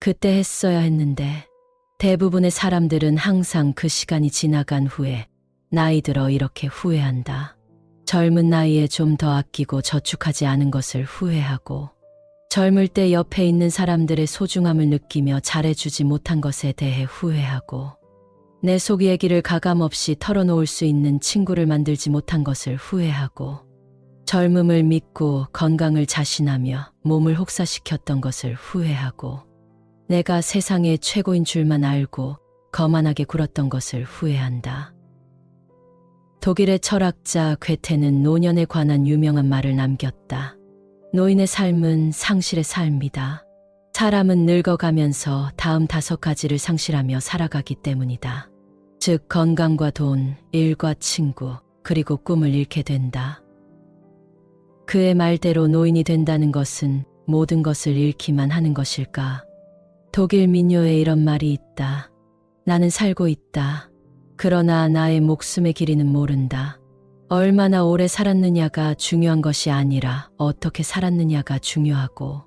그때 했어야 했는데 대부분의 사람들은 항상 그 시간이 지나간 후에 나이 들어 이렇게 후회한다. 젊은 나이에 좀 더 아끼고 저축하지 않은 것을 후회하고 젊을 때 옆에 있는 사람들의 소중함을 느끼며 잘해주지 못한 것에 대해 후회하고 내 속 얘기를 가감없이 털어놓을 수 있는 친구를 만들지 못한 것을 후회하고 젊음을 믿고 건강을 자신하며 몸을 혹사시켰던 것을 후회하고 내가 세상의 최고인 줄만 알고 거만하게 굴었던 것을 후회한다. 독일의 철학자 괴테는 노년에 관한 유명한 말을 남겼다. 노인의 삶은 상실의 삶이다. 사람은 늙어가면서 다음 5가지를 상실하며 살아가기 때문이다. 즉 건강과 돈, 일과 친구, 그리고 꿈을 잃게 된다. 그의 말대로 노인이 된다는 것은 모든 것을 잃기만 하는 것일까? 독일 민요에 이런 말이 있다. 나는 살고 있다. 그러나 나의 목숨의 길이는 모른다. 얼마나 오래 살았느냐가 중요한 것이 아니라 어떻게 살았느냐가 중요하고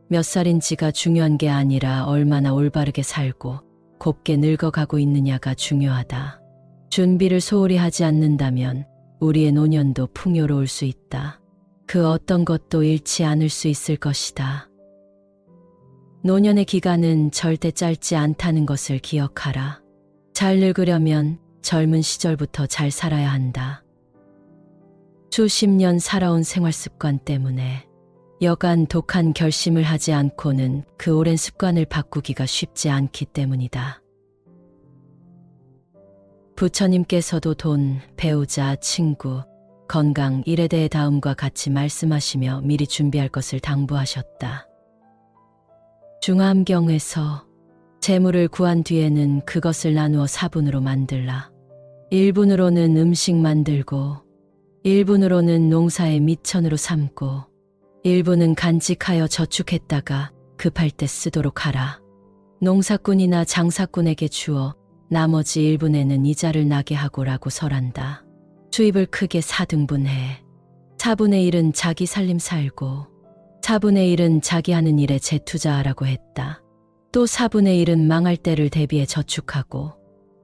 몇 살인지가 중요한 게 아니라 얼마나 올바르게 살고 곱게 늙어가고 있느냐가 중요하다. 준비를 소홀히 하지 않는다면 우리의 노년도 풍요로울 수 있다. 그 어떤 것도 잃지 않을 수 있을 것이다. 노년의 기간은 절대 짧지 않다는 것을 기억하라. 잘 늙으려면 젊은 시절부터 잘 살아야 한다. 수십 년 살아온 생활 습관 때문에 여간 독한 결심을 하지 않고는 그 오랜 습관을 바꾸기가 쉽지 않기 때문이다. 부처님께서도 돈, 배우자, 친구, 건강, 일에 대해 다음과 같이 말씀하시며 미리 준비할 것을 당부하셨다. 중암경에서 재물을 구한 뒤에는 그것을 나누어 4분으로 만들라. 1분으로는 음식 만들고 1분으로는 농사의 미천으로 삼고 1분은 간직하여 저축했다가 급할 때 쓰도록 하라. 농사꾼이나 장사꾼에게 주어 나머지 1분에는 이자를 나게 하고라고 설한다. 수입을 크게 4등분해. 4분의 1은 자기 살림 살고 4분의 1은 자기 하는 일에 재투자하라고 했다. 또 4분의 1은 망할 때를 대비해 저축하고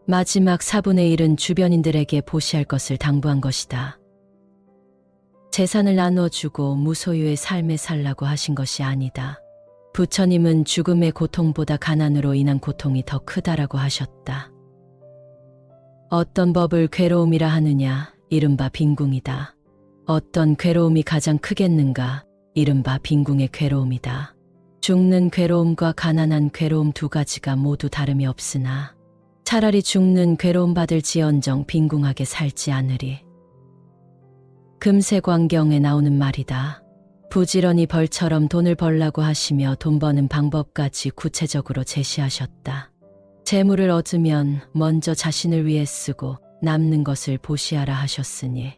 마지막 4분의 1은 주변인들에게 보시할 것을 당부한 것이다. 재산을 나눠주고 무소유의 삶에 살라고 하신 것이 아니다. 부처님은 죽음의 고통보다 가난으로 인한 고통이 더 크다라고 하셨다. 어떤 법을 괴로움이라 하느냐, 이른바 빈궁이다. 어떤 괴로움이 가장 크겠는가, 이른바 빈궁의 괴로움이다. 죽는 괴로움과 가난한 괴로움 2가지가 모두 다름이 없으나 차라리 죽는 괴로움 받을지언정 빈궁하게 살지 않으리. 금세광경에 나오는 말이다. 부지런히 벌처럼 돈을 벌라고 하시며 돈 버는 방법까지 구체적으로 제시하셨다. 재물을 얻으면 먼저 자신을 위해 쓰고 남는 것을 보시하라 하셨으니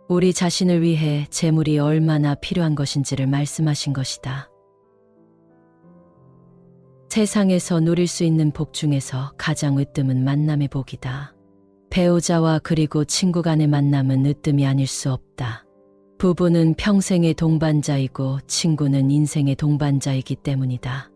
우리 자신을 위해 재물이 얼마나 필요한 것인지를 말씀하신 것이다. 세상에서 누릴 수 있는 복 중에서 가장 으뜸은 만남의 복이다. 배우자와 그리고 친구 간의 만남은 으뜸이 아닐 수 없다. 부부는 평생의 동반자이고 친구는 인생의 동반자이기 때문이다.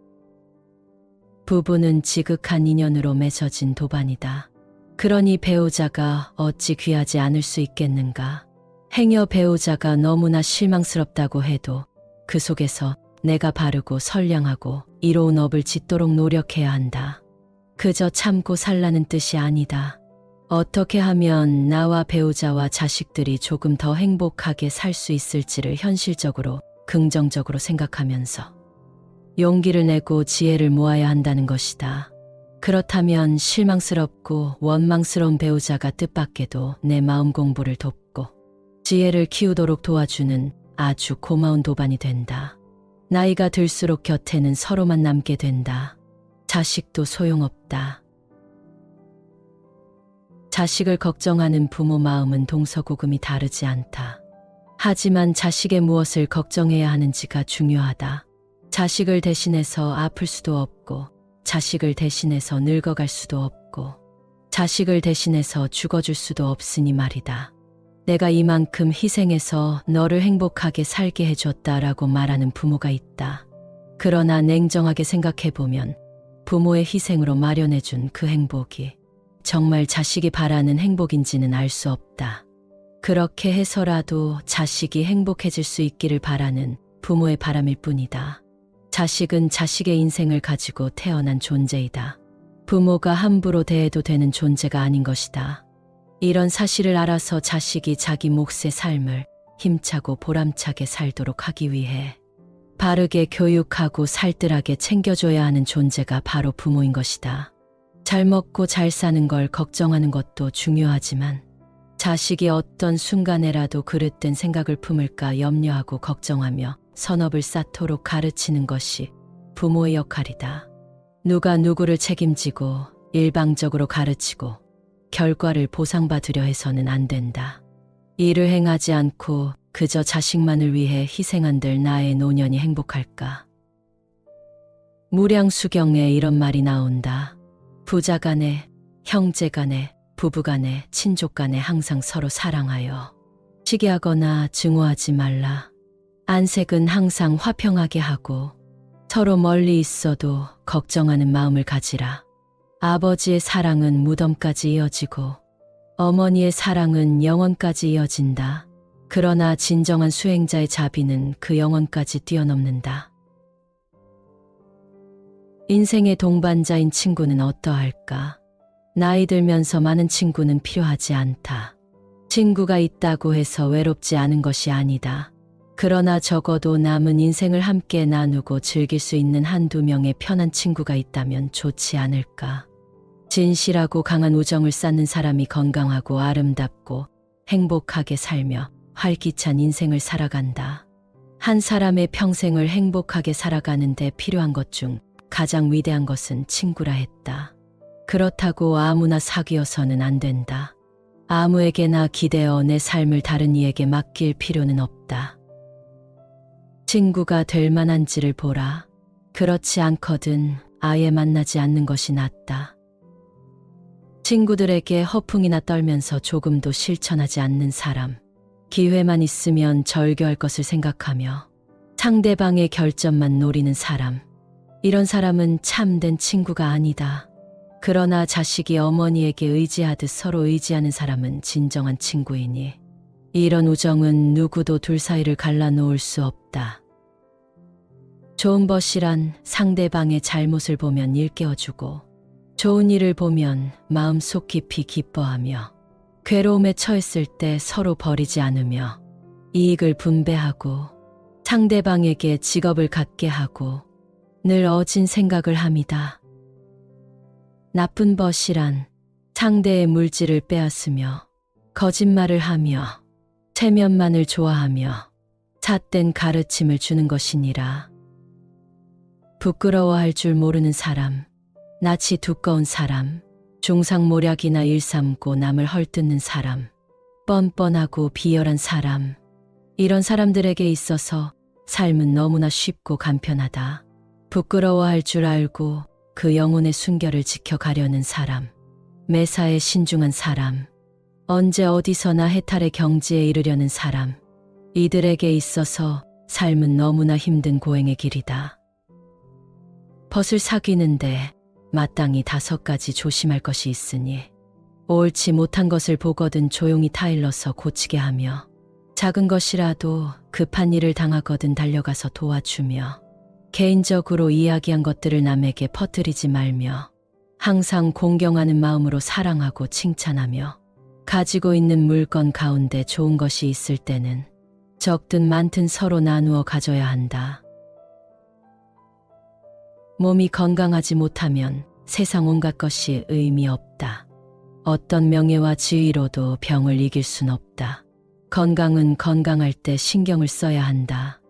부부는 지극한 인연으로 맺어진 도반이다. 그러니 배우자가 어찌 귀하지 않을 수 있겠는가. 행여 배우자가 너무나 실망스럽다고 해도 그 속에서 내가 바르고 선량하고 이로운 업을 짓도록 노력해야 한다. 그저 참고 살라는 뜻이 아니다. 어떻게 하면 나와 배우자와 자식들이 조금 더 행복하게 살 수 있을지를 현실적으로 긍정적으로 생각하면서 용기를 내고 지혜를 모아야 한다는 것이다. 그렇다면 실망스럽고 원망스러운 배우자가 뜻밖에도 내 마음 공부를 돕고 지혜를 키우도록 도와주는 아주 고마운 도반이 된다. 나이가 들수록 곁에는 서로만 남게 된다. 자식도 소용없다. 자식을 걱정하는 부모 마음은 동서고금이 다르지 않다. 하지만 자식의 무엇을 걱정해야 하는지가 중요하다. 자식을 대신해서 아플 수도 없고 자식을 대신해서 늙어갈 수도 없고 자식을 대신해서 죽어줄 수도 없으니 말이다. 내가 이만큼 희생해서 너를 행복하게 살게 해줬다라고 말하는 부모가 있다. 그러나 냉정하게 생각해보면 부모의 희생으로 마련해준 그 행복이 정말 자식이 바라는 행복인지는 알 수 없다. 그렇게 해서라도 자식이 행복해질 수 있기를 바라는 부모의 바람일 뿐이다. 자식은 자식의 인생을 가지고 태어난 존재이다. 부모가 함부로 대해도 되는 존재가 아닌 것이다. 이런 사실을 알아서 자식이 자기 몫의 삶을 힘차고 보람차게 살도록 하기 위해 바르게 교육하고 살뜰하게 챙겨줘야 하는 존재가 바로 부모인 것이다. 잘 먹고 잘 사는 걸 걱정하는 것도 중요하지만 자식이 어떤 순간에라도 그릇된 생각을 품을까 염려하고 걱정하며 선업을 쌓도록 가르치는 것이 부모의 역할이다. 누가 누구를 책임지고 일방적으로 가르치고 결과를 보상받으려 해서는 안 된다. 일을 행하지 않고 그저 자식만을 위해 희생한들 나의 노년이 행복할까? 무량수경에 이런 말이 나온다. 부자 간에, 형제 간에, 부부 간에, 친족 간에 항상 서로 사랑하여 시기하거나 증오하지 말라. 안색은 항상 화평하게 하고 서로 멀리 있어도 걱정하는 마음을 가지라. 아버지의 사랑은 무덤까지 이어지고 어머니의 사랑은 영원까지 이어진다. 그러나 진정한 수행자의 자비는 그 영혼까지 뛰어넘는다. 인생의 동반자인 친구는 어떠할까? 나이 들면서 많은 친구는 필요하지 않다. 친구가 있다고 해서 외롭지 않은 것이 아니다. 그러나 적어도 남은 인생을 함께 나누고 즐길 수 있는 한두 명의 편한 친구가 있다면 좋지 않을까? 진실하고 강한 우정을 쌓는 사람이 건강하고 아름답고 행복하게 살며 활기찬 인생을 살아간다. 한 사람의 평생을 행복하게 살아가는데 필요한 것 중 가장 위대한 것은 친구라 했다. 그렇다고 아무나 사귀어서는 안 된다. 아무에게나 기대어 내 삶을 다른 이에게 맡길 필요는 없다. 친구가 될 만한지를 보라. 그렇지 않거든 아예 만나지 않는 것이 낫다. 친구들에게 허풍이나 떨면서 조금도 실천하지 않는 사람. 기회만 있으면 절교할 것을 생각하며 상대방의 결점만 노리는 사람. 이런 사람은 참된 친구가 아니다. 그러나 자식이 어머니에게 의지하듯 서로 의지하는 사람은 진정한 친구이니 이런 우정은 누구도 둘 사이를 갈라놓을 수 없다. 좋은 벗이란 상대방의 잘못을 보면 일깨워주고 좋은 일을 보면 마음속 깊이 기뻐하며 괴로움에 처했을 때 서로 버리지 않으며 이익을 분배하고 상대방에게 직업을 갖게 하고 늘 어진 생각을 함이다. 나쁜 벗이란 상대의 물질을 빼앗으며 거짓말을 하며 체면만을 좋아하며 잣된 가르침을 주는 것이니라. 부끄러워할 줄 모르는 사람, 낯이 두꺼운 사람, 중상모략이나 일삼고 남을 헐뜯는 사람, 뻔뻔하고 비열한 사람, 이런 사람들에게 있어서 삶은 너무나 쉽고 간편하다. 부끄러워할 줄 알고 그 영혼의 순결을 지켜가려는 사람, 매사에 신중한 사람, 언제 어디서나 해탈의 경지에 이르려는 사람, 이들에게 있어서 삶은 너무나 힘든 고행의 길이다. 벗을 사귀는데 마땅히 5가지 조심할 것이 있으니 옳지 못한 것을 보거든 조용히 타일러서 고치게 하며 작은 것이라도 급한 일을 당하거든 달려가서 도와주며 개인적으로 이야기한 것들을 남에게 퍼뜨리지 말며 항상 공경하는 마음으로 사랑하고 칭찬하며 가지고 있는 물건 가운데 좋은 것이 있을 때는 적든 많든 서로 나누어 가져야 한다. 몸이 건강하지 못하면 세상 온갖 것이 의미 없다. 어떤 명예와 지위로도 병을 이길 순 없다. 건강은 건강할 때 신경을 써야 한다.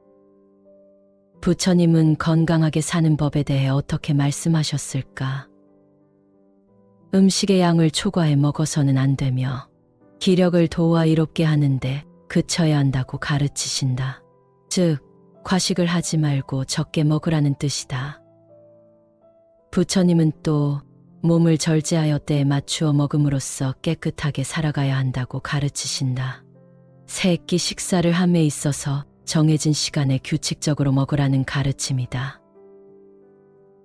부처님은 건강하게 사는 법에 대해 어떻게 말씀하셨을까? 음식의 양을 초과해 먹어서는 안 되며 기력을 도와 이롭게 하는데 그쳐야 한다고 가르치신다. 즉, 과식을 하지 말고 적게 먹으라는 뜻이다. 부처님은 또 몸을 절제하여 때에 맞추어 먹음으로써 깨끗하게 살아가야 한다고 가르치신다. 세 끼 식사를 함에 있어서 정해진 시간에 규칙적으로 먹으라는 가르침이다.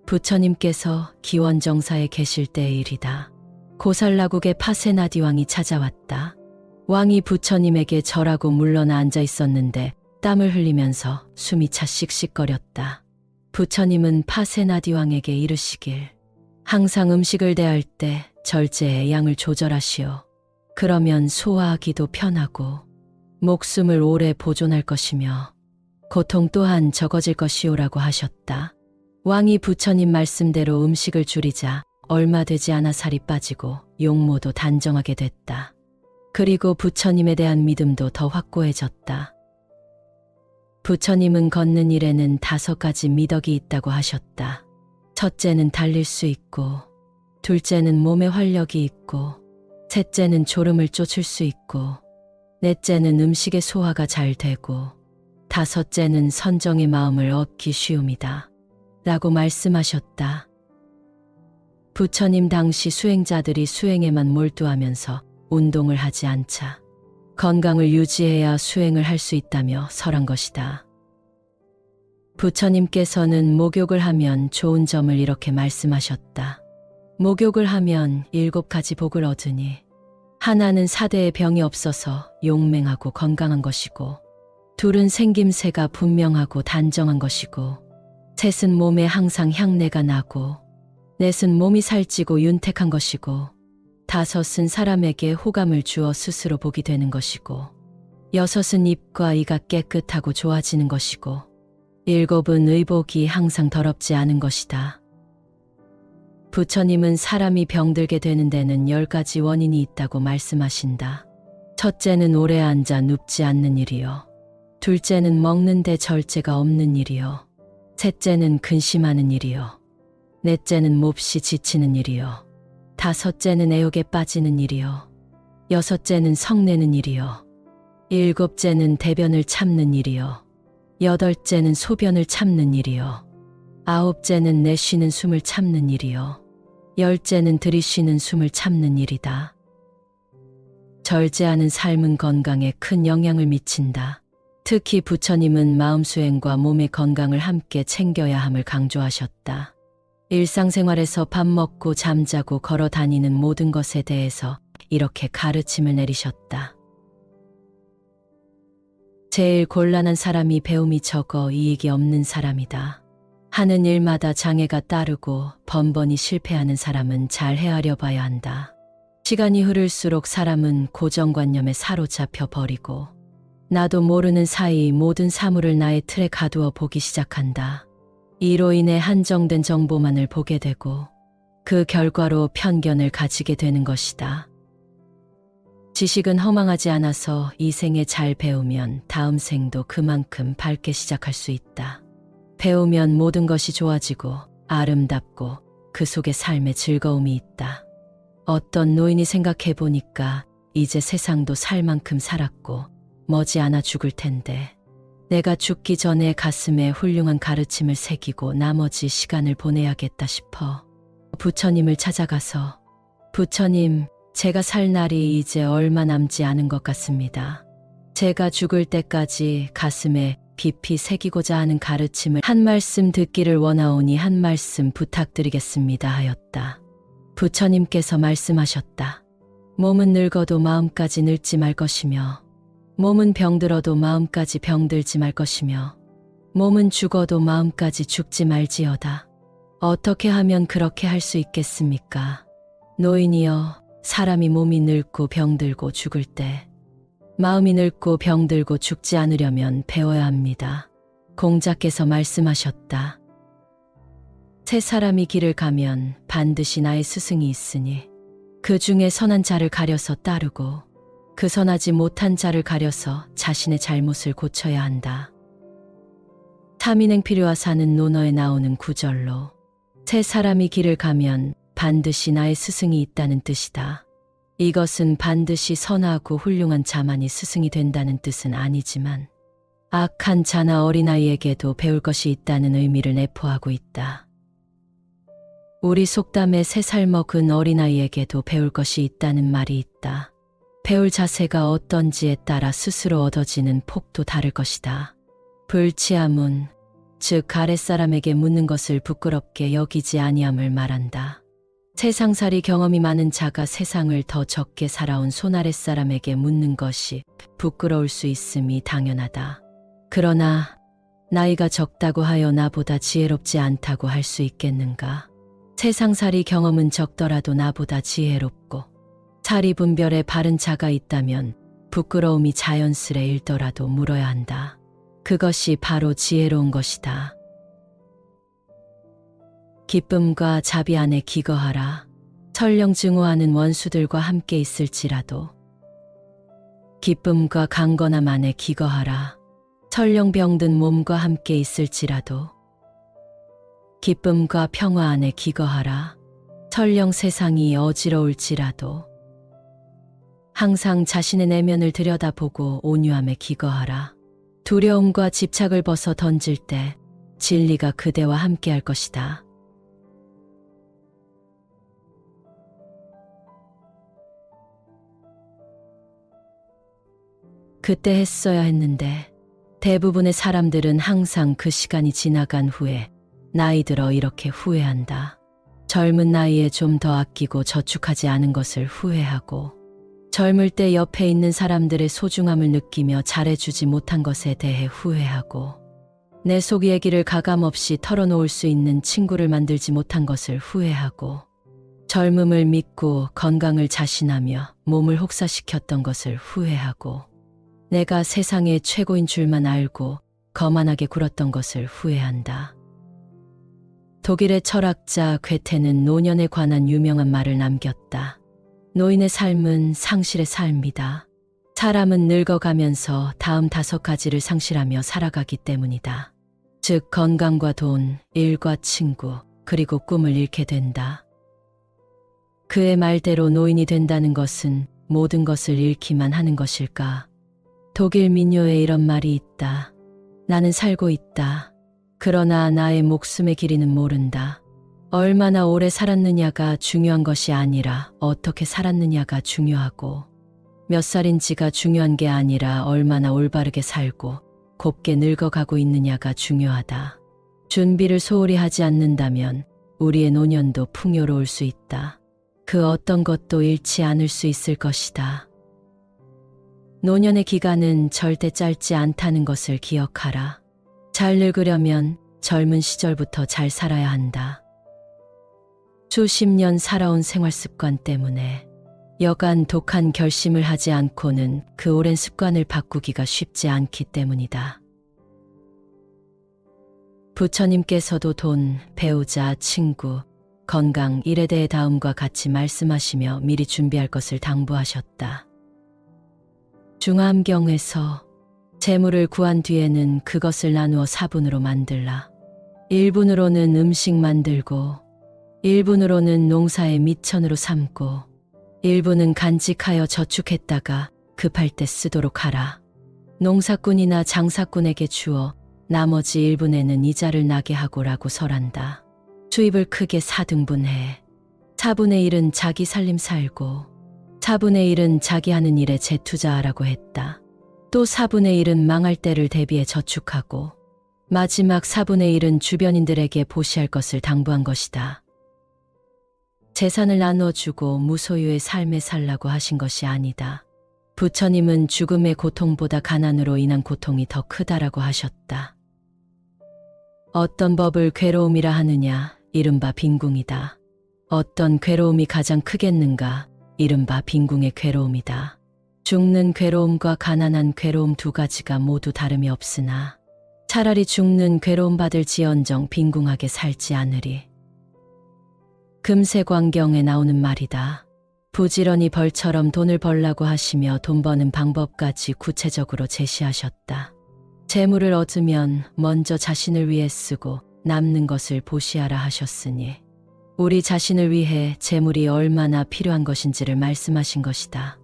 부처님께서 기원정사에 계실 때의 일이다. 고살라국의 파세나디 왕이 찾아왔다. 왕이 부처님에게 절하고 물러나 앉아 있었는데 땀을 흘리면서 숨이 차 씩씩거렸다. 부처님은 파세나디 왕에게 이르시길, 항상 음식을 대할 때 절제의 양을 조절하시오. 그러면 소화하기도 편하고 목숨을 오래 보존할 것이며 고통 또한 적어질 것이오라고 하셨다. 왕이 부처님 말씀대로 음식을 줄이자 얼마 되지 않아 살이 빠지고 용모도 단정하게 됐다. 그리고 부처님에 대한 믿음도 더 확고해졌다. 부처님은 걷는 일에는 5가지 미덕이 있다고 하셨다. 첫째는 달릴 수 있고, 둘째는 몸에 활력이 있고, 셋째는 졸음을 쫓을 수 있고, 넷째는 음식의 소화가 잘 되고, 다섯째는 선정의 마음을 얻기 쉬움이다. 라고 말씀하셨다. 부처님 당시 수행자들이 수행에만 몰두하면서 운동을 하지 않자 건강을 유지해야 수행을 할 수 있다며 설한 것이다. 부처님께서는 목욕을 하면 좋은 점을 이렇게 말씀하셨다. 목욕을 하면 7가지 복을 얻으니, 하나는 사대의 병이 없어서 용맹하고 건강한 것이고, 둘은 생김새가 분명하고 단정한 것이고, 셋은 몸에 항상 향내가 나고, 넷은 몸이 살찌고 윤택한 것이고, 다섯은 사람에게 호감을 주어 스스로 복이 되는 것이고, 여섯은 입과 이가 깨끗하고 좋아지는 것이고, 일곱은 의복이 항상 더럽지 않은 것이다. 부처님은 사람이 병들게 되는 데는 10가지 원인이 있다고 말씀하신다. 첫째는 오래 앉아 눕지 않는 일이요. 둘째는 먹는데 절제가 없는 일이요. 셋째는 근심하는 일이요. 넷째는 몹시 지치는 일이요. 다섯째는 애욕에 빠지는 일이요. 여섯째는 성내는 일이요. 일곱째는 대변을 참는 일이요. 여덟째는 소변을 참는 일이요. 아홉째는 내쉬는 숨을 참는 일이요. 열째는 들이쉬는 숨을 참는 일이다. 절제하는 삶은 건강에 큰 영향을 미친다. 특히 부처님은 마음 수행과 몸의 건강을 함께 챙겨야 함을 강조하셨다. 일상생활에서 밥 먹고 잠자고 걸어 다니는 모든 것에 대해서 이렇게 가르침을 내리셨다. 제일 곤란한 사람이 배움이 적어 이익이 없는 사람이다. 하는 일마다 장애가 따르고 번번이 실패하는 사람은 잘 헤아려 봐야 한다. 시간이 흐를수록 사람은 고정관념에 사로잡혀 버리고 나도 모르는 사이 모든 사물을 나의 틀에 가두어 보기 시작한다. 이로 인해 한정된 정보만을 보게 되고 그 결과로 편견을 가지게 되는 것이다. 지식은 허망하지 않아서 이 생에 잘 배우면 다음 생도 그만큼 밝게 시작할 수 있다. 배우면 모든 것이 좋아지고 아름답고 그 속에 삶의 즐거움이 있다. 어떤 노인이 생각해 보니까 이제 세상도 살 만큼 살았고 머지않아 죽을 텐데 내가 죽기 전에 가슴에 훌륭한 가르침을 새기고 나머지 시간을 보내야겠다 싶어 부처님을 찾아가서 부처님, 제가 살 날이 이제 얼마 남지 않은 것 같습니다. 제가 죽을 때까지 가슴에 깊이 새기고자 하는 가르침을 한 말씀 듣기를 원하오니 한 말씀 부탁드리겠습니다 하였다. 부처님께서 말씀하셨다. 몸은 늙어도 마음까지 늙지 말 것이며 몸은 병들어도 마음까지 병들지 말 것이며 몸은 죽어도 마음까지 죽지 말지어다. 어떻게 하면 그렇게 할 수 있겠습니까? 노인이여, 사람이 몸이 늙고 병들고 죽을 때 마음이 늙고 병들고 죽지 않으려면 배워야 합니다. 공자께서 말씀하셨다. 세 사람이 길을 가면 반드시 나의 스승이 있으니 그 중에 선한 자를 가려서 따르고 그 선하지 못한 자를 가려서 자신의 잘못을 고쳐야 한다. 탐인행필요와 사는 논어에 나오는 구절로 세 사람이 길을 가면 반드시 나의 스승이 있다는 뜻이다. 이것은 반드시 선하고 훌륭한 자만이 스승이 된다는 뜻은 아니지만 악한 자나 어린아이에게도 배울 것이 있다는 의미를 내포하고 있다. 우리 속담에 3살 먹은 어린아이에게도 배울 것이 있다는 말이 있다. 배울 자세가 어떤지에 따라 스스로 얻어지는 폭도 다를 것이다. 불치함은 즉 아랫사람에게 묻는 것을 부끄럽게 여기지 아니함을 말한다. 세상살이 경험이 많은 자가 세상을 더 적게 살아온 손아랫사람에게 묻는 것이 부끄러울 수 있음이 당연하다. 그러나 나이가 적다고 하여 나보다 지혜롭지 않다고 할 수 있겠는가? 세상살이 경험은 적더라도 나보다 지혜롭고 사리 분별에 바른 자가 있다면 부끄러움이 자연스레 일더라도 물어야 한다. 그것이 바로 지혜로운 것이다. 기쁨과 자비 안에 기거하라. 설령 증오하는 원수들과 함께 있을지라도 기쁨과 강건함 안에 기거하라. 설령 병든 몸과 함께 있을지라도 기쁨과 평화 안에 기거하라. 설령 세상이 어지러울지라도 항상 자신의 내면을 들여다보고 온유함에 기거하라. 두려움과 집착을 벗어 던질 때 진리가 그대와 함께할 것이다. 그때 했어야 했는데 대부분의 사람들은 항상 그 시간이 지나간 후에 나이 들어 이렇게 후회한다. 젊은 나이에 좀 더 아끼고 저축하지 않은 것을 후회하고 젊을 때 옆에 있는 사람들의 소중함을 느끼며 잘해주지 못한 것에 대해 후회하고 내 속 얘기를 가감없이 털어놓을 수 있는 친구를 만들지 못한 것을 후회하고 젊음을 믿고 건강을 자신하며 몸을 혹사시켰던 것을 후회하고 내가 세상의 최고인 줄만 알고 거만하게 굴었던 것을 후회한다. 독일의 철학자 괴테는 노년에 관한 유명한 말을 남겼다. 노인의 삶은 상실의 삶이다. 사람은 늙어가면서 다음 5가지를 상실하며 살아가기 때문이다. 즉 건강과 돈, 일과 친구, 그리고 꿈을 잃게 된다. 그의 말대로 노인이 된다는 것은 모든 것을 잃기만 하는 것일까? 독일 민요에 이런 말이 있다. 나는 살고 있다. 그러나 나의 목숨의 길이는 모른다. 얼마나 오래 살았느냐가 중요한 것이 아니라 어떻게 살았느냐가 중요하고 몇 살인지가 중요한 게 아니라 얼마나 올바르게 살고 곱게 늙어가고 있느냐가 중요하다. 준비를 소홀히 하지 않는다면 우리의 노년도 풍요로울 수 있다. 그 어떤 것도 잃지 않을 수 있을 것이다. 노년의 기간은 절대 짧지 않다는 것을 기억하라. 잘 늙으려면 젊은 시절부터 잘 살아야 한다. 수십 년 살아온 생활 습관 때문에 여간 독한 결심을 하지 않고는 그 오랜 습관을 바꾸기가 쉽지 않기 때문이다. 부처님께서도 돈, 배우자, 친구, 건강, 일에 대해 다음과 같이 말씀하시며 미리 준비할 것을 당부하셨다. 중암경에서 재물을 구한 뒤에는 그것을 나누어 4분으로 만들라. 1분으로는 음식 만들고 1분으로는 농사의 미천으로 삼고 1분은 간직하여 저축했다가 급할 때 쓰도록 하라. 농사꾼이나 장사꾼에게 주어 나머지 1분에는 이자를 나게 하고라고 설한다. 수입을 크게 4등분해 4분의 1은 자기 살림 살고 4분의 1은 자기 하는 일에 재투자하라고 했다. 또 4분의 1은 망할 때를 대비해 저축하고 마지막 4분의 1은 주변인들에게 보시할 것을 당부한 것이다. 재산을 나눠주고 무소유의 삶에 살라고 하신 것이 아니다. 부처님은 죽음의 고통보다 가난으로 인한 고통이 더 크다라고 하셨다. 어떤 법을 괴로움이라 하느냐, 이른바 빈궁이다. 어떤 괴로움이 가장 크겠는가, 이른바 빈궁의 괴로움이다. 죽는 괴로움과 가난한 괴로움 2가지가 모두 다름이 없으나 차라리 죽는 괴로움 받을 지언정 빈궁하게 살지 않으리. 금세광경에 나오는 말이다. 부지런히 벌처럼 돈을 벌라고 하시며 돈 버는 방법까지 구체적으로 제시하셨다. 재물을 얻으면 먼저 자신을 위해 쓰고 남는 것을 보시하라 하셨으니 우리 자신을 위해 재물이 얼마나 필요한 것인지를 말씀하신 것이다.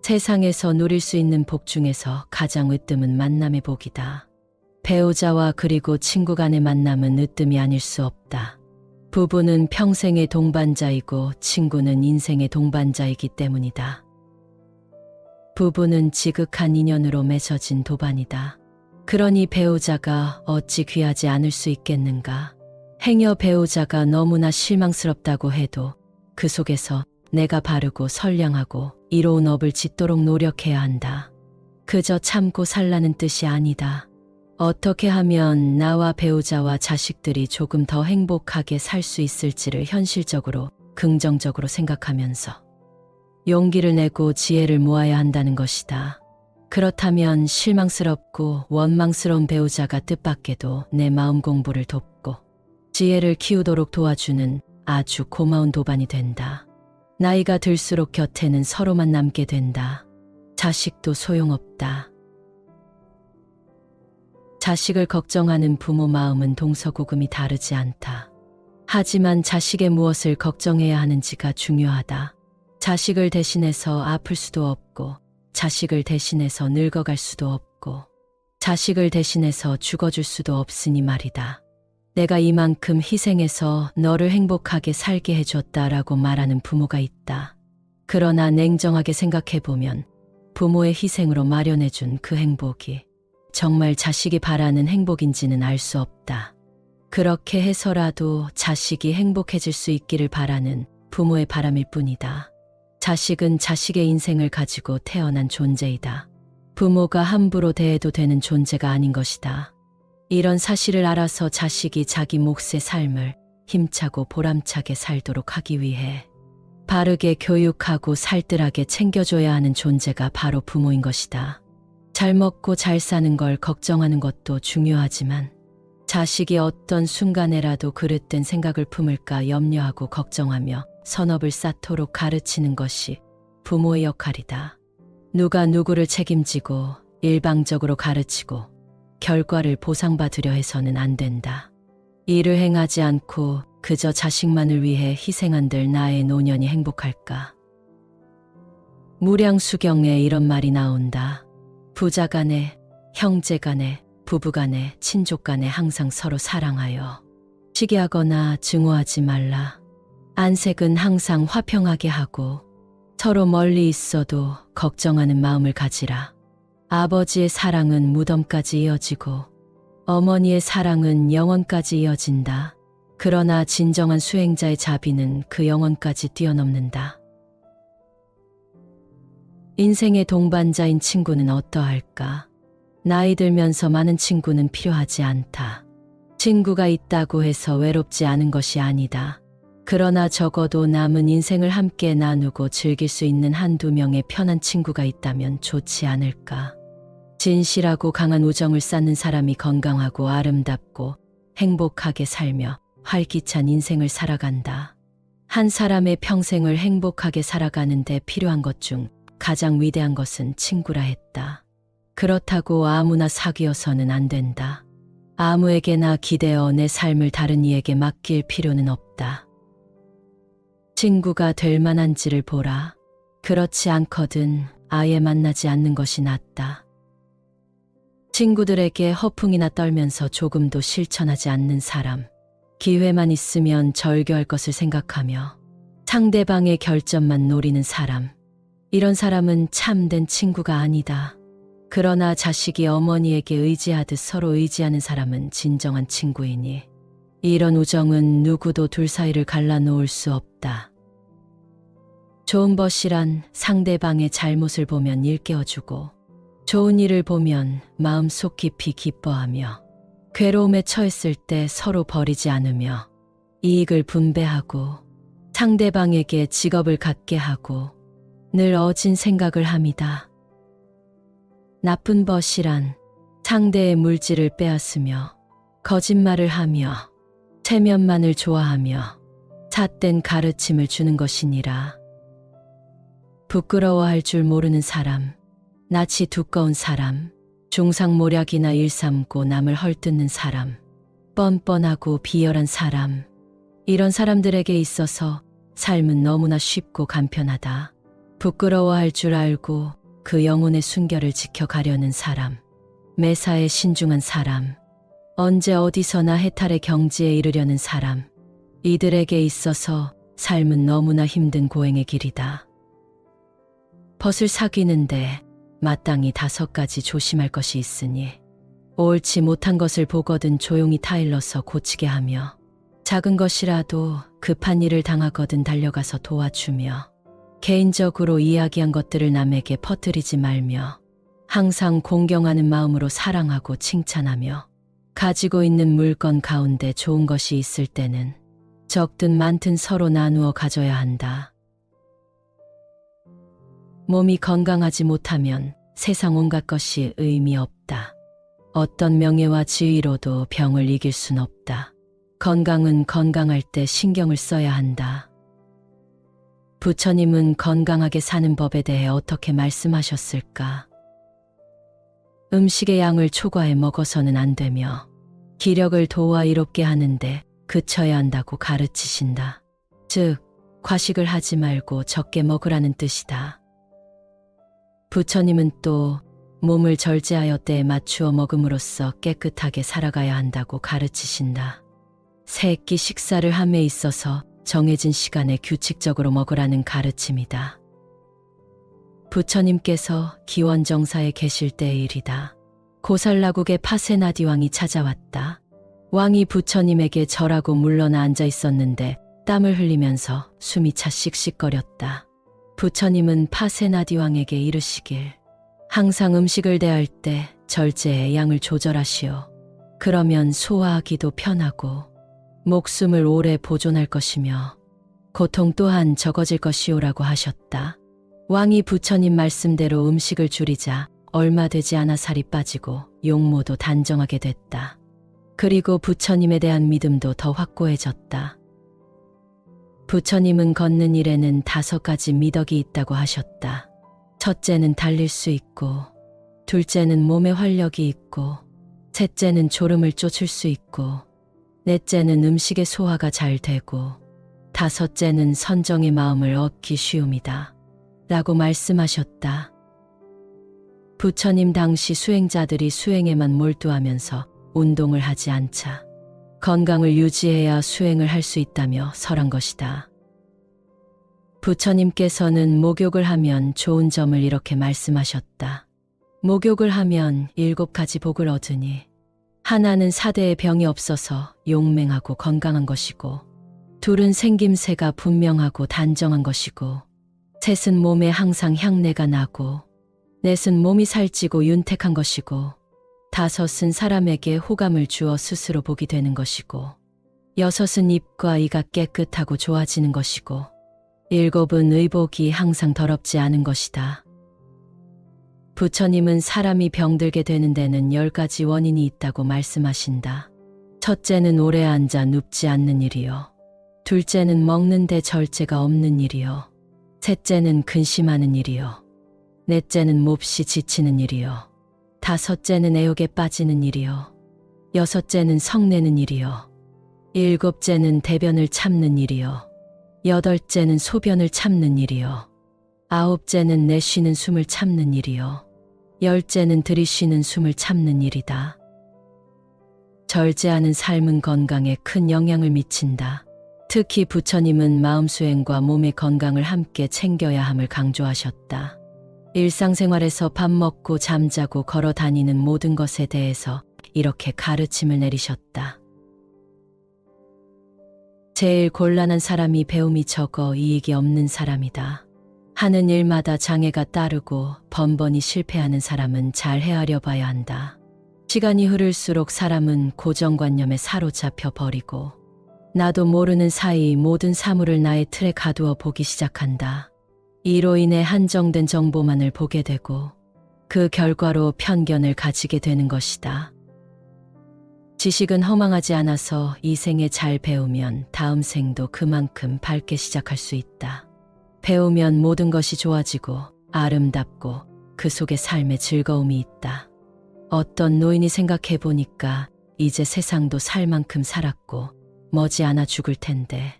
세상에서 누릴 수 있는 복 중에서 가장 으뜸은 만남의 복이다. 배우자와 그리고 친구 간의 만남은 으뜸이 아닐 수 없다. 부부는 평생의 동반자이고 친구는 인생의 동반자이기 때문이다. 부부는 지극한 인연으로 맺어진 도반이다. 그러니 배우자가 어찌 귀하지 않을 수 있겠는가? 행여 배우자가 너무나 실망스럽다고 해도 그 속에서 내가 바르고 선량하고 이로운 업을 짓도록 노력해야 한다. 그저 참고 살라는 뜻이 아니다. 어떻게 하면 나와 배우자와 자식들이 조금 더 행복하게 살 수 있을지를 현실적으로 긍정적으로 생각하면서 용기를 내고 지혜를 모아야 한다는 것이다. 그렇다면 실망스럽고 원망스러운 배우자가 뜻밖에도 내 마음 공부를 돕고 지혜를 키우도록 도와주는 아주 고마운 도반이 된다. 나이가 들수록 곁에는 서로만 남게 된다. 자식도 소용없다. 자식을 걱정하는 부모 마음은 동서고금이 다르지 않다. 하지만 자식의 무엇을 걱정해야 하는지가 중요하다. 자식을 대신해서 아플 수도 없고 자식을 대신해서 늙어갈 수도 없고 자식을 대신해서 죽어줄 수도 없으니 말이다. 내가 이만큼 희생해서 너를 행복하게 살게 해줬다라고 말하는 부모가 있다. 그러나 냉정하게 생각해보면 부모의 희생으로 마련해준 그 행복이 정말 자식이 바라는 행복인지는 알 수 없다. 그렇게 해서라도 자식이 행복해질 수 있기를 바라는 부모의 바람일 뿐이다. 자식은 자식의 인생을 가지고 태어난 존재이다. 부모가 함부로 대해도 되는 존재가 아닌 것이다. 이런 사실을 알아서 자식이 자기 몫의 삶을 힘차고 보람차게 살도록 하기 위해 바르게 교육하고 살뜰하게 챙겨줘야 하는 존재가 바로 부모인 것이다. 잘 먹고 잘 사는 걸 걱정하는 것도 중요하지만 자식이 어떤 순간에라도 그릇된 생각을 품을까 염려하고 걱정하며 선업을 쌓도록 가르치는 것이 부모의 역할이다. 누가 누구를 책임지고 일방적으로 가르치고 결과를 보상받으려 해서는 안 된다. 일을 행하지 않고 그저 자식만을 위해 희생한들 나의 노년이 행복할까? 무량수경에 이런 말이 나온다. 부자 간에, 형제 간에, 부부 간에, 친족 간에 항상 서로 사랑하여 시기하거나 증오하지 말라. 안색은 항상 화평하게 하고 서로 멀리 있어도 걱정하는 마음을 가지라. 아버지의 사랑은 무덤까지 이어지고 어머니의 사랑은 영원까지 이어진다. 그러나 진정한 수행자의 자비는 그 영혼까지 뛰어넘는다. 인생의 동반자인 친구는 어떠할까? 나이 들면서 많은 친구는 필요하지 않다. 친구가 있다고 해서 외롭지 않은 것이 아니다. 그러나 적어도 남은 인생을 함께 나누고 즐길 수 있는 한두 명의 편한 친구가 있다면 좋지 않을까? 진실하고 강한 우정을 쌓는 사람이 건강하고 아름답고 행복하게 살며 활기찬 인생을 살아간다. 한 사람의 평생을 행복하게 살아가는데 필요한 것 중 가장 위대한 것은 친구라 했다. 그렇다고 아무나 사귀어서는 안 된다. 아무에게나 기대어 내 삶을 다른 이에게 맡길 필요는 없다. 친구가 될 만한지를 보라. 그렇지 않거든 아예 만나지 않는 것이 낫다. 친구들에게 허풍이나 떨면서 조금도 실천하지 않는 사람. 기회만 있으면 절교할 것을 생각하며 상대방의 결점만 노리는 사람. 이런 사람은 참된 친구가 아니다. 그러나 자식이 어머니에게 의지하듯 서로 의지하는 사람은 진정한 친구이니 이런 우정은 누구도 둘 사이를 갈라놓을 수 없다. 좋은 벗이란 상대방의 잘못을 보면 일깨워주고 좋은 일을 보면 마음속 깊이 기뻐하며 괴로움에 처했을 때 서로 버리지 않으며 이익을 분배하고 상대방에게 직업을 갖게 하고 늘 어진 생각을 함이다. 나쁜 벗이란 상대의 물질을 빼앗으며 거짓말을 하며 체면만을 좋아하며 삿된 가르침을 주는 것이니라. 부끄러워할 줄 모르는 사람, 낯이 두꺼운 사람, 중상모략이나 일삼고 남을 헐뜯는 사람, 뻔뻔하고 비열한 사람, 이런 사람들에게 있어서 삶은 너무나 쉽고 간편하다. 부끄러워할 줄 알고 그 영혼의 순결을 지켜가려는 사람, 매사에 신중한 사람, 언제 어디서나 해탈의 경지에 이르려는 사람, 이들에게 있어서 삶은 너무나 힘든 고행의 길이다. 벗을 사귀는데 마땅히 5가지 조심할 것이 있으니 옳지 못한 것을 보거든 조용히 타일러서 고치게 하며 작은 것이라도 급한 일을 당하거든 달려가서 도와주며 개인적으로 이야기한 것들을 남에게 퍼뜨리지 말며 항상 공경하는 마음으로 사랑하고 칭찬하며 가지고 있는 물건 가운데 좋은 것이 있을 때는 적든 많든 서로 나누어 가져야 한다. 몸이 건강하지 못하면 세상 온갖 것이 의미 없다. 어떤 명예와 지위로도 병을 이길 순 없다. 건강은 건강할 때 신경을 써야 한다. 부처님은 건강하게 사는 법에 대해 어떻게 말씀하셨을까? 음식의 양을 초과해 먹어서는 안 되며 기력을 도와 이롭게 하는데 그쳐야 한다고 가르치신다. 즉, 과식을 하지 말고 적게 먹으라는 뜻이다. 부처님은 또 몸을 절제하여 때에 맞추어 먹음으로써 깨끗하게 살아가야 한다고 가르치신다. 세 끼 식사를 함에 있어서 정해진 시간에 규칙적으로 먹으라는 가르침이다. 부처님께서 기원정사에 계실 때의 일이다. 고살라국의 파세나디 왕이 찾아왔다. 왕이 부처님에게 절하고 물러나 앉아 있었는데 땀을 흘리면서 숨이 차 씩씩거렸다. 부처님은 파세나디 왕에게 이르시길, 항상 음식을 대할 때 절제의 양을 조절하시오. 그러면 소화하기도 편하고 목숨을 오래 보존할 것이며 고통 또한 적어질 것이오라고 하셨다. 왕이 부처님 말씀대로 음식을 줄이자 얼마 되지 않아 살이 빠지고 용모도 단정하게 됐다. 그리고 부처님에 대한 믿음도 더 확고해졌다. 부처님은 걷는 일에는 5가지 미덕이 있다고 하셨다. 첫째는 달릴 수 있고, 둘째는 몸에 활력이 있고, 셋째는 졸음을 쫓을 수 있고, 넷째는 음식의 소화가 잘 되고, 5째는 선정의 마음을 얻기 쉬움이다. 라고 말씀하셨다. 부처님 당시 수행자들이 수행에만 몰두하면서 운동을 하지 않자 건강을 유지해야 수행을 할 수 있다며 설한 것이다. 부처님께서는 목욕을 하면 좋은 점을 이렇게 말씀하셨다. 목욕을 하면 7가지 복을 얻으니 하나는 사대의 병이 없어서 용맹하고 건강한 것이고, 둘은 생김새가 분명하고 단정한 것이고, 셋은 몸에 항상 향내가 나고, 넷은 몸이 살찌고 윤택한 것이고, 5은 사람에게 호감을 주어 스스로 복이 되는 것이고, 6은 입과 이가 깨끗하고 좋아지는 것이고, 7은 의복이 항상 더럽지 않은 것이다. 부처님은 사람이 병들게 되는 데는 10가지 원인이 있다고 말씀하신다. 첫째는 오래 앉아 눕지 않는 일이요. 둘째는 먹는데 절제가 없는 일이요. 셋째는 근심하는 일이요. 넷째는 몹시 지치는 일이요. 5째는 애욕에 빠지는 일이요. 6째는 성내는 일이요. 7째는 대변을 참는 일이요. 8째는 소변을 참는 일이요. 9째는 내쉬는 숨을 참는 일이요. 10째는 들이쉬는 숨을 참는 일이다. 절제하는 삶은 건강에 큰 영향을 미친다. 특히 부처님은 마음 수행과 몸의 건강을 함께 챙겨야 함을 강조하셨다. 일상생활에서 밥 먹고 잠자고 걸어 다니는 모든 것에 대해서 이렇게 가르침을 내리셨다. 제일 곤란한 사람이 배움이 적어 이익이 없는 사람이다. 하는 일마다 장애가 따르고 번번이 실패하는 사람은 잘 헤아려 봐야 한다. 시간이 흐를수록 사람은 고정관념에 사로잡혀 버리고 나도 모르는 사이 모든 사물을 나의 틀에 가두어 보기 시작한다. 이로 인해 한정된 정보만을 보게 되고 그 결과로 편견을 가지게 되는 것이다. 지식은 허망하지 않아서 이 생에 잘 배우면 다음 생도 그만큼 밝게 시작할 수 있다. 배우면 모든 것이 좋아지고 아름답고 그 속에 삶의 즐거움이 있다. 어떤 노인이 생각해 보니까 이제 세상도 살 만큼 살았고 머지않아 죽을 텐데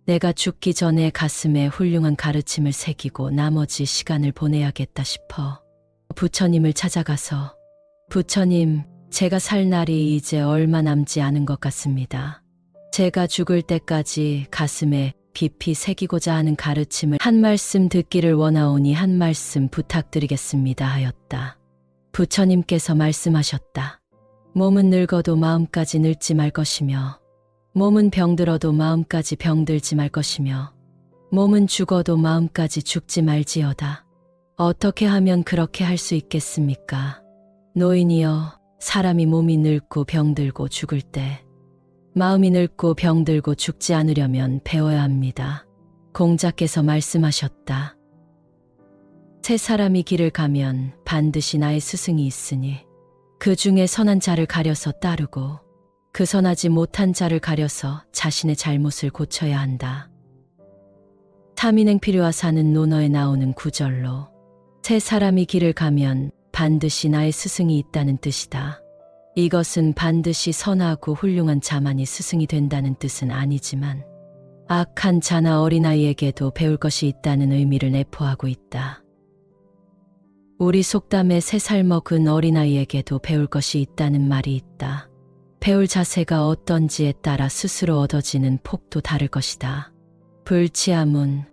내가 죽기 전에 가슴에 훌륭한 가르침을 새기고 나머지 시간을 보내야겠다 싶어 부처님을 찾아가서 부처님, 제가 살 날이 이제 얼마 남지 않은 것 같습니다. 제가 죽을 때까지 가슴에 깊이 새기고자 하는 가르침을 한 말씀 듣기를 원하오니 한 말씀 부탁드리겠습니다 하였다. 부처님께서 말씀하셨다. 몸은 늙어도 마음까지 늙지 말 것이며 몸은 병들어도 마음까지 병들지 말 것이며 몸은 죽어도 마음까지 죽지 말지어다. 어떻게 하면 그렇게 할 수 있겠습니까? 노인이여, 사람이 몸이 늙고 병들고 죽을 때 마음이 늙고 병들고 죽지 않으려면 배워야 합니다. 공자께서 말씀하셨다. 세 사람이 길을 가면 반드시 나의 스승이 있으니 그 중에 선한 자를 가려서 따르고 그 선하지 못한 자를 가려서 자신의 잘못을 고쳐야 한다. 삼인행필요와 사는 논어에 나오는 구절로 세 사람이 길을 가면 반드시 나의 스승이 있다는 뜻이다. 이것은 반드시 선하고 훌륭한 자만이 스승이 된다는 뜻은 아니지만 악한 자나 어린아이에게도 배울 것이 있다는 의미를 내포하고 있다. 우리 속담에 3살 먹은 어린아이에게도 배울 것이 있다는 말이 있다. 배울 자세가 어떤지에 따라 스스로 얻어지는 폭도 다를 것이다. 불치함은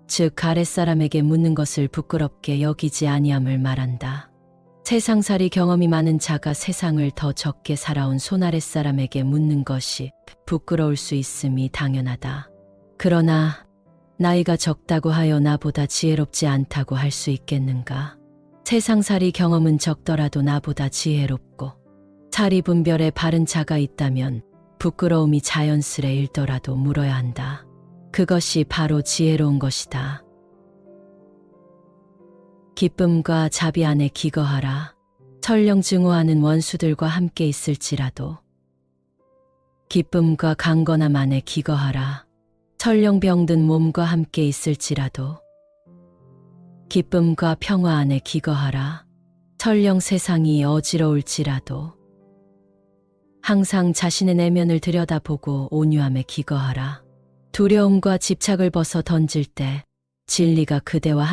즉 아랫사람에게 묻는 것을 부끄럽게 여기지 아니함을 말한다. 세상살이 경험이 많은 자가 세상을 더 적게 살아온 손아랫사람에게 묻는 것이 부끄러울 수 있음이 당연하다. 그러나 나이가 적다고 하여 나보다 지혜롭지 않다고 할 수 있겠는가? 세상살이 경험은 적더라도 나보다 지혜롭고 사리 분별에 바른 자가 있다면 부끄러움이 자연스레 일더라도 물어야 한다. 그것이 바로 지혜로운 것이다. 기쁨과 자비 안에 기거하라. 설령 증오하는 원수들과 함께 있을지라도 기쁨과 강건함 안에 기거하라. 설령 병든 몸과 함께 있을지라도 기쁨과 평화 안에 기거하라. 설령 세상이 어지러울지라도 항상 자신의 내면을 들여다보고 온유함에 기거하라. 두려움과 집착을 벗어 던질 때 진리가 그대와